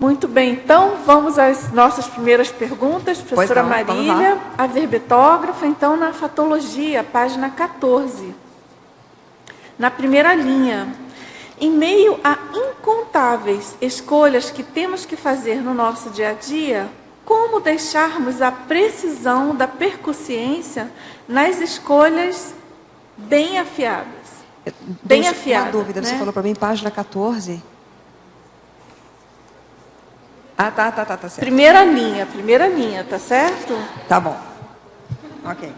Muito bem, então vamos às nossas primeiras perguntas. Professora Marília, a verbetógrafa, então na fatologia, página 14. Na primeira linha, em meio a incontáveis escolhas que temos que fazer no nosso dia a dia, como deixarmos a precisão da percussiência nas escolhas bem afiadas? Bem afiadas. Uma dúvida, né? Você falou para mim, página 14? Ah, tá certo. Primeira linha, tá certo? Tá bom. Ok.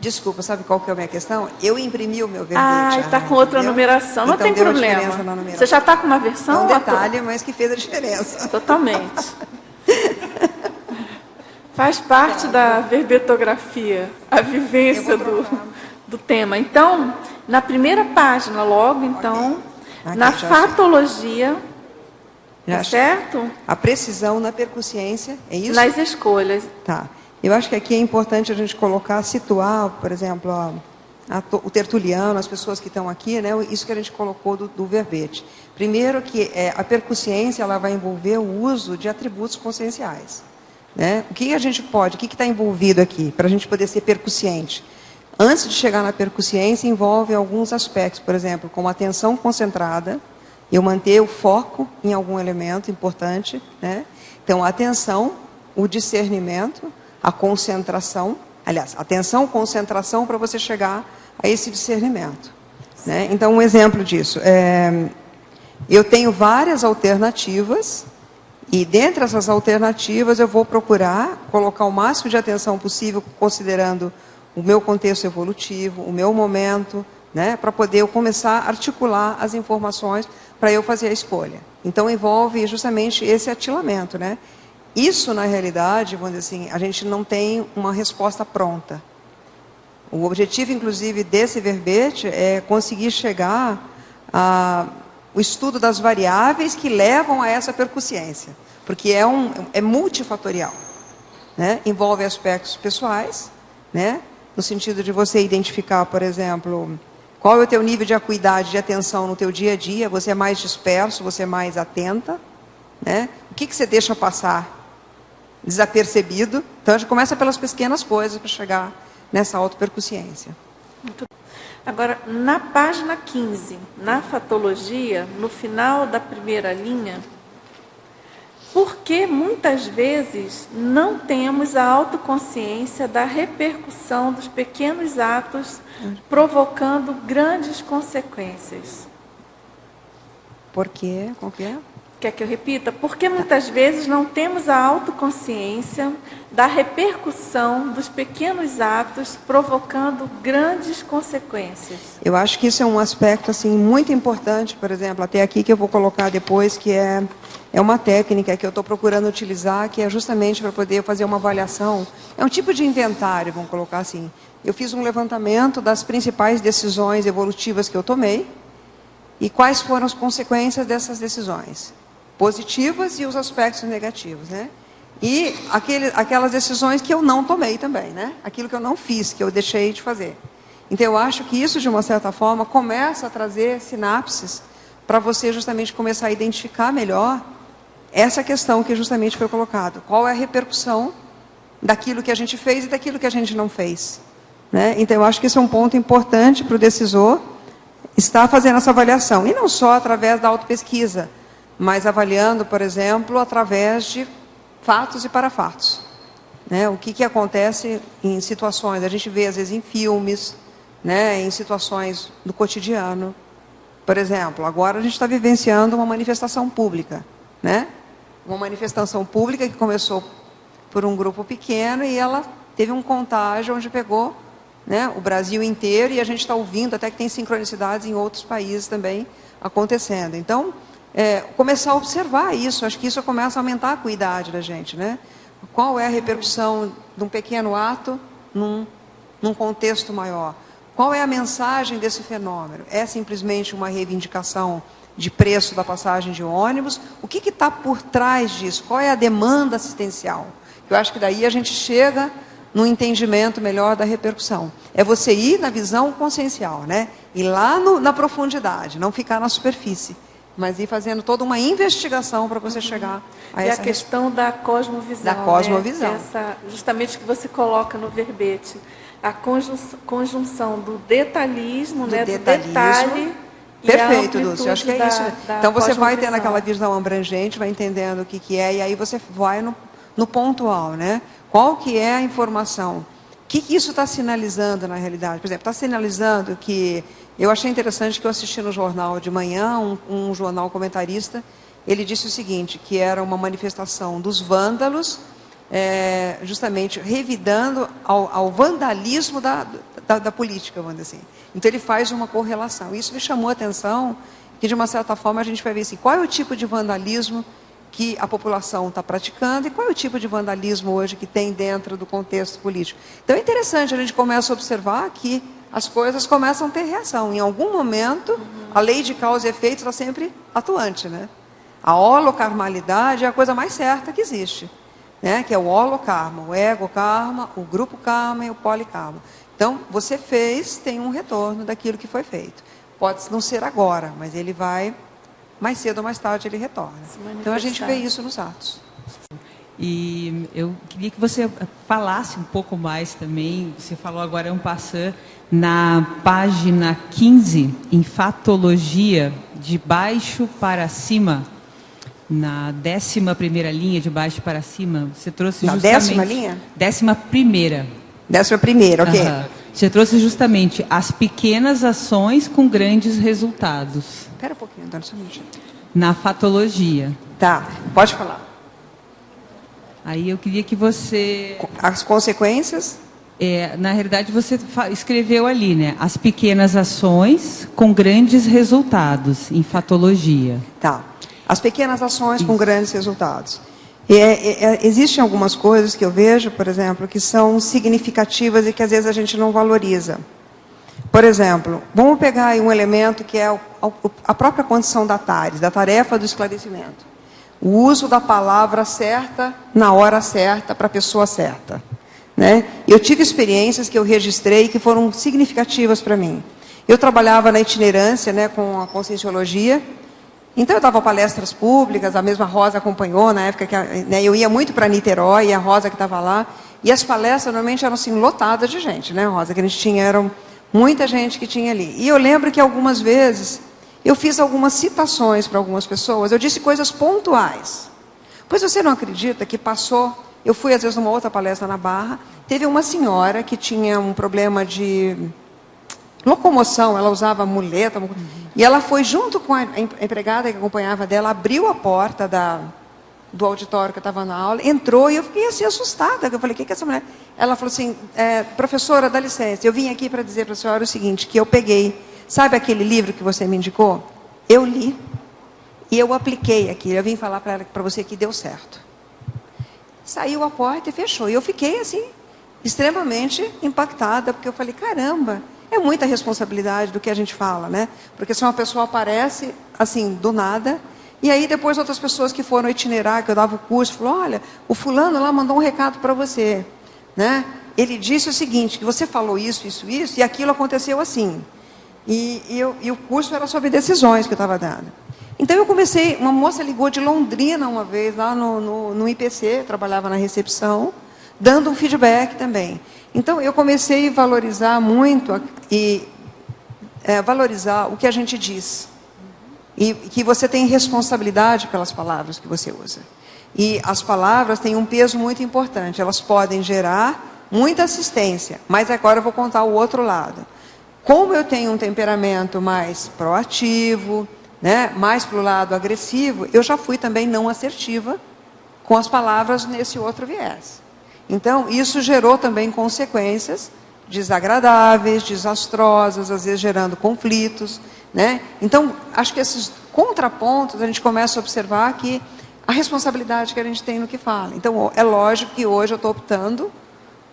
Desculpa, sabe qual que é a minha questão? Eu imprimi o meu verbete. Ah, está com outra numeração. Não então, tem problema. Você já está com uma versão? É um detalhe, mas que fez a diferença. Totalmente. Faz parte da verbetografia, a vivência do tema. Então, na primeira página, logo, então, na fatologia, tá certo? A precisão na percussiência, é isso? Nas escolhas. Tá. Eu acho que aqui é importante a gente colocar, situar, por exemplo, o Tertuliano, as pessoas que estão aqui, né? Isso que a gente colocou do verbete. Primeiro que a percussiência ela vai envolver o uso de atributos conscienciais. Né? O que a gente pode, o que está envolvido aqui, para a gente poder ser percussiente? Antes de chegar na percussiência, envolve alguns aspectos, por exemplo, como atenção concentrada, eu manter o foco em algum elemento importante, né? Então, a atenção, o discernimento, a concentração, aliás, atenção, concentração para você chegar a esse discernimento. Né? Então, um exemplo disso, eu tenho várias alternativas e dentre essas alternativas eu vou procurar colocar o máximo de atenção possível, considerando o meu contexto evolutivo, o meu momento, né? Para poder eu começar a articular as informações para eu fazer a escolha. Então, envolve justamente esse atilamento, né? Isso, na realidade, vamos dizer assim, a gente não tem uma resposta pronta. O objetivo, inclusive, desse verbete é conseguir chegar ao estudo das variáveis que levam a essa percussiência. Porque é multifatorial. Né? Envolve aspectos pessoais, né? No sentido de você identificar, por exemplo, qual é o teu nível de acuidade, de atenção no teu dia a dia, você é mais disperso, você é mais atenta, né? O que você deixa passar desapercebido? Então, a gente começa pelas pequenas coisas para chegar nessa autopercussiência. Agora, na página 15, na fatologia, no final da primeira linha, por que muitas vezes não temos a autoconsciência da repercussão dos pequenos atos provocando grandes consequências? Por quê? Qual que é? Quer que eu repita? Porque muitas vezes não temos a autoconsciência da repercussão dos pequenos atos provocando grandes consequências. Eu acho que isso é um aspecto assim muito importante, por exemplo, até aqui que eu vou colocar depois, que é uma técnica que eu estou procurando utilizar, que é justamente para poder fazer uma avaliação. É um tipo de inventário, vamos colocar assim. Eu fiz um levantamento das principais decisões evolutivas que eu tomei e quais foram as consequências dessas decisões. Positivas e os aspectos negativos, né? E aquelas decisões que eu não tomei também, né? Aquilo que eu não fiz, que eu deixei de fazer. Então, eu acho que isso, de uma certa forma, começa a trazer sinapses para você justamente começar a identificar melhor essa questão que justamente foi colocada. Qual é a repercussão daquilo que a gente fez e daquilo que a gente não fez, né? Então, eu acho que esse é um ponto importante para o decisor estar fazendo essa avaliação. E não só através da autopesquisa, mas avaliando, por exemplo, através de fatos e parafatos. Né? O que acontece em situações, a gente vê às vezes em filmes, né? Em situações do cotidiano. Por exemplo, agora a gente está vivenciando uma manifestação pública. Né? Uma manifestação pública que começou por um grupo pequeno e ela teve um contágio onde pegou, né, o Brasil inteiro, e a gente está ouvindo até que tem sincronicidades em outros países também acontecendo. Então, começar a observar isso, acho que isso começa a aumentar a acuidade da gente, né? Qual é a repercussão de um pequeno ato num contexto maior? Qual é a mensagem desse fenômeno? É simplesmente uma reivindicação de preço da passagem de ônibus? O que está por trás disso? Qual é a demanda assistencial? Eu acho que daí a gente chega no entendimento melhor da repercussão. É você ir na visão consciencial, né? Ir lá na profundidade, não ficar na superfície. mas ir fazendo toda uma investigação para você chegar a essa... E a questão da cosmovisão. Da cosmovisão. Né? Justamente que você coloca no verbete. A conjunção do detalhismo, do detalhe. Perfeito, Dulce. Eu acho que é isso. Então você vai tendo aquela visão abrangente, vai entendendo o que é, e aí você vai no pontual, né? Qual que é a informação? O que isso está sinalizando na realidade? Por exemplo, está sinalizando que... Eu achei interessante que eu assisti no jornal de manhã, um jornal comentarista, ele disse o seguinte, que era uma manifestação dos vândalos, justamente revidando ao vandalismo da política, vamos dizer assim. Então ele faz uma correlação. Isso me chamou a atenção, que de uma certa forma a gente vai ver assim, qual é o tipo de vandalismo que a população está praticando e qual é o tipo de vandalismo hoje que tem dentro do contexto político. Então é interessante, a gente começa a observar que as coisas começam a ter reação. Em algum momento, a lei de causa e efeito está sempre atuante, né? A holocarmalidade é a coisa mais certa que existe, né? Que é o holokarma, o ego-karma, o grupo-karma e o polikarma. Então, você fez, tem um retorno daquilo que foi feito. Pode não ser agora, mas ele vai, mais cedo ou mais tarde, ele retorna. Então, a gente vê isso nos atos. E eu queria que você falasse um pouco mais também, você falou agora um passant, na página 15, em fatologia, de baixo para cima, na 11ª linha, de baixo para cima, você trouxe justamente... Na 10ª linha? 11ª. 11ª, ok. Você trouxe justamente as pequenas ações com grandes resultados. Espera um pouquinho, Antônio, só um minutinho. Na fatologia. Tá, pode falar. Aí eu queria que você... As consequências? Na realidade, você escreveu ali, né? As pequenas ações com grandes resultados em fatologia. Tá. As pequenas ações com grandes resultados. Existem algumas coisas que eu vejo, por exemplo, que são significativas e que às vezes a gente não valoriza. Por exemplo, vamos pegar aí um elemento que é a própria condição da TARES, da tarefa do esclarecimento. O uso da palavra certa na hora certa para a pessoa certa. Né? Eu tive experiências que eu registrei que foram significativas para mim. Eu trabalhava na itinerância, né, com a Conscienciologia. Então eu dava palestras públicas, a mesma Rosa acompanhou na época que né, eu ia muito para Niterói, e a Rosa que estava lá. E as palestras normalmente eram assim, lotadas de gente, né, Rosa? Que a gente tinha, eram muita gente que tinha ali. E eu lembro que algumas vezes eu fiz algumas citações para algumas pessoas, eu disse coisas pontuais. Pois você não acredita que passou... Eu fui, às vezes, numa outra palestra na Barra, teve uma senhora que tinha um problema de locomoção, ela usava muleta, e ela foi junto com a empregada que acompanhava dela, abriu a porta do auditório que eu estava na aula, entrou, e eu fiquei assim, assustada, eu falei, o que é essa mulher? Ela falou assim, professora, dá licença, eu vim aqui para dizer para a senhora o seguinte, que eu peguei, sabe aquele livro que você me indicou? Eu li, e eu apliquei aquilo, eu vim falar para você que deu certo. Saiu a porta e fechou. E eu fiquei, assim, extremamente impactada, porque eu falei, caramba, é muita responsabilidade do que a gente fala, né? Porque se uma pessoa aparece, assim, do nada, e aí depois outras pessoas que foram itinerar, que eu dava o curso, falaram, olha, o fulano lá mandou um recado para você, né? Ele disse o seguinte, que você falou isso, e aquilo aconteceu assim. E o curso era sobre decisões que eu estava dando. Então eu comecei, uma moça ligou de Londrina uma vez, lá no IPC, trabalhava na recepção, dando um feedback também. Então eu comecei a valorizar muito, valorizar o que a gente diz. E que você tem responsabilidade pelas palavras que você usa. E as palavras têm um peso muito importante, elas podem gerar muita assistência, mas agora eu vou contar o outro lado. Como eu tenho um temperamento mais proativo, né, mais para o lado agressivo, eu já fui também não assertiva com as palavras nesse outro viés. Então, isso gerou também consequências desagradáveis, desastrosas, às vezes gerando conflitos, né? Então, acho que esses contrapontos, a gente começa a observar que a responsabilidade que a gente tem no que fala. Então, é lógico que hoje eu estou optando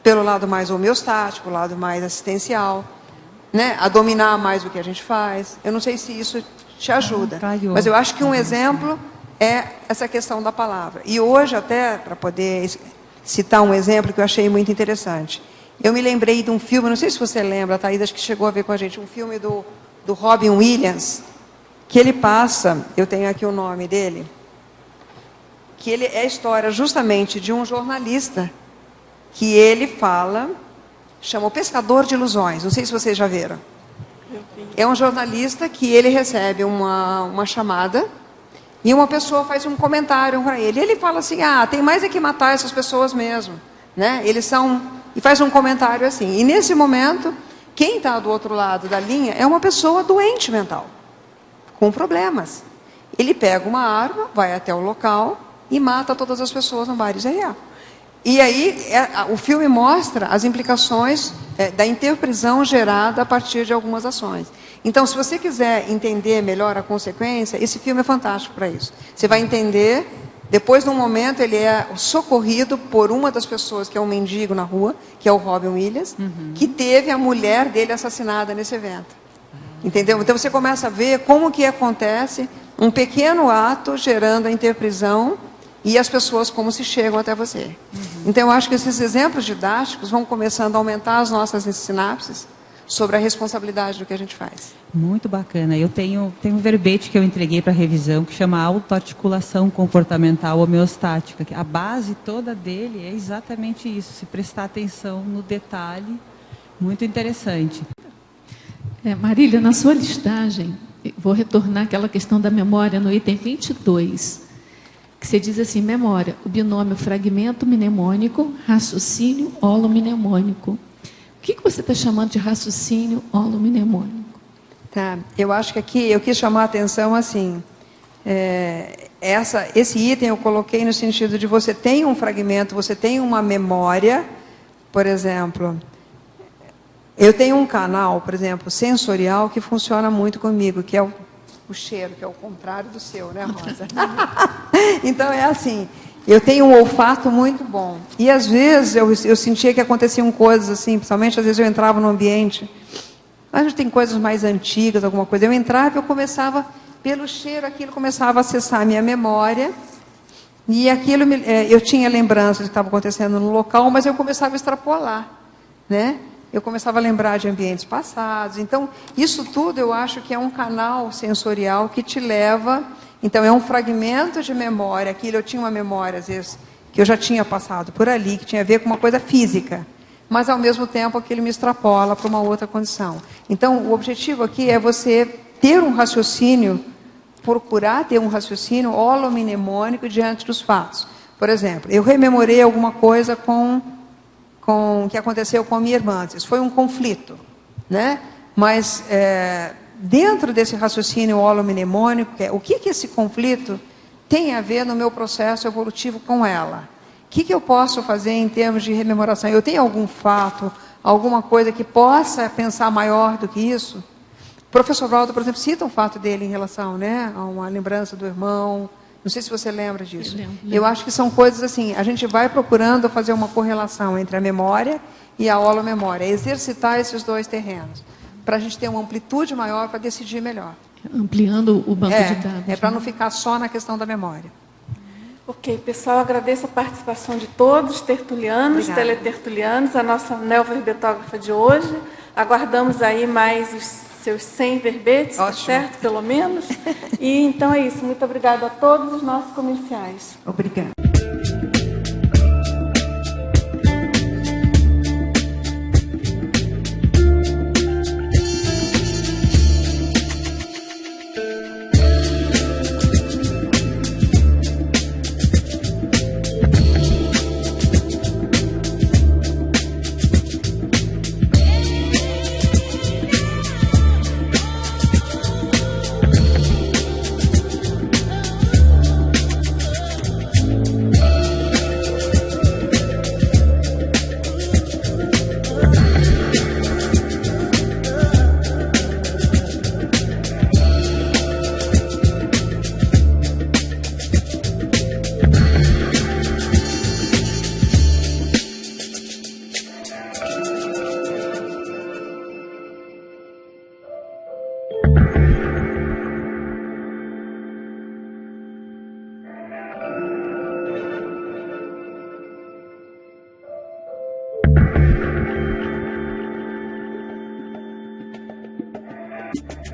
pelo lado mais homeostático, o lado mais assistencial, né, a dominar mais o que a gente faz. Eu não sei se isso te ajuda, mas eu acho que um exemplo é essa questão da palavra. E hoje, até, para poder citar um exemplo que eu achei muito interessante, eu me lembrei de um filme, não sei se você lembra, Thaís, acho que chegou a ver com a gente, um filme do Robin Williams, que ele passa, eu tenho aqui o nome dele, que ele é a história justamente de um jornalista que ele fala, chama O Pescador de Ilusões, não sei se vocês já viram. É um jornalista que ele recebe uma chamada e uma pessoa faz um comentário para ele. E ele fala assim, tem mais é que matar essas pessoas mesmo, né? Eles são... E faz um comentário assim. E nesse momento, quem está do outro lado da linha é uma pessoa doente mental, com problemas. Ele pega uma arma, vai até o local e mata todas as pessoas no bairro Israel. E aí, o filme mostra as implicações da interprisão gerada a partir de algumas ações. Então, se você quiser entender melhor a consequência, esse filme é fantástico para isso. Você vai entender, depois de um momento, ele é socorrido por uma das pessoas, que é um mendigo na rua, que é o Robin Williams, que teve a mulher dele assassinada nesse evento. Entendeu? Então, você começa a ver como que acontece um pequeno ato gerando a interprisão e as pessoas como se chegam até você. Então, eu acho que esses exemplos didáticos vão começando a aumentar as nossas sinapses sobre a responsabilidade do que a gente faz. Muito bacana. Eu tenho um verbete que eu entreguei para revisão que chama autoarticulação comportamental homeostática. Que a base toda dele é exatamente isso, se prestar atenção no detalhe. Muito interessante. Marília, na sua listagem, vou retornar àquela questão da memória no item 22, que você diz assim, memória, o binômio fragmento mnemônico, raciocínio holomnemônico. O que você está chamando de raciocínio holomnemônico? Tá, eu acho que aqui eu quis chamar a atenção assim, esse item eu coloquei no sentido de você tem um fragmento, você tem uma memória, por exemplo, eu tenho um canal, por exemplo, sensorial que funciona muito comigo, que é o cheiro, que é o contrário do seu, né, Rosa? Então é assim, eu tenho um olfato muito bom. E às vezes eu sentia que aconteciam coisas assim, principalmente às vezes eu entrava no ambiente, a gente tem coisas mais antigas, alguma coisa, eu entrava e eu começava, pelo cheiro, aquilo começava a acessar a minha memória, e aquilo, eu tinha lembranças do que estava acontecendo no local, mas eu começava a extrapolar, né? Eu começava a lembrar de ambientes passados. Então, isso tudo eu acho que é um canal sensorial que te leva... Então, é um fragmento de memória. Aquilo eu tinha uma memória, às vezes, que eu já tinha passado por ali, que tinha a ver com uma coisa física. Mas, ao mesmo tempo, aquilo me extrapola para uma outra condição. Então, o objetivo aqui é você ter um raciocínio, procurar ter um raciocínio holomnemônico diante dos fatos. Por exemplo, eu rememorei alguma coisa que aconteceu com a minha irmã. Isso foi um conflito, né? Mas dentro desse raciocínio holomnemônico, o que esse conflito tem a ver no meu processo evolutivo com ela? O que eu posso fazer em termos de rememoração? Eu tenho algum fato, alguma coisa que possa pensar maior do que isso? O professor Waldo, por exemplo, cita um fato dele em relação, né, a uma lembrança do irmão. Não sei se você lembra disso. Eu acho que são coisas assim, a gente vai procurando fazer uma correlação entre a memória e a holomemória, exercitar esses dois terrenos, para a gente ter uma amplitude maior para decidir melhor. Ampliando o banco de dados. Para não ficar só na questão da memória. Ok, pessoal, agradeço a participação de todos, tertulianos, teletertulianos, a nossa neoverbetógrafa de hoje. Aguardamos aí mais os seus 100 verbetes, tá certo? Pelo menos. E então é isso. Muito obrigada a todos os nossos comerciais. Obrigada.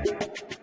Thank you.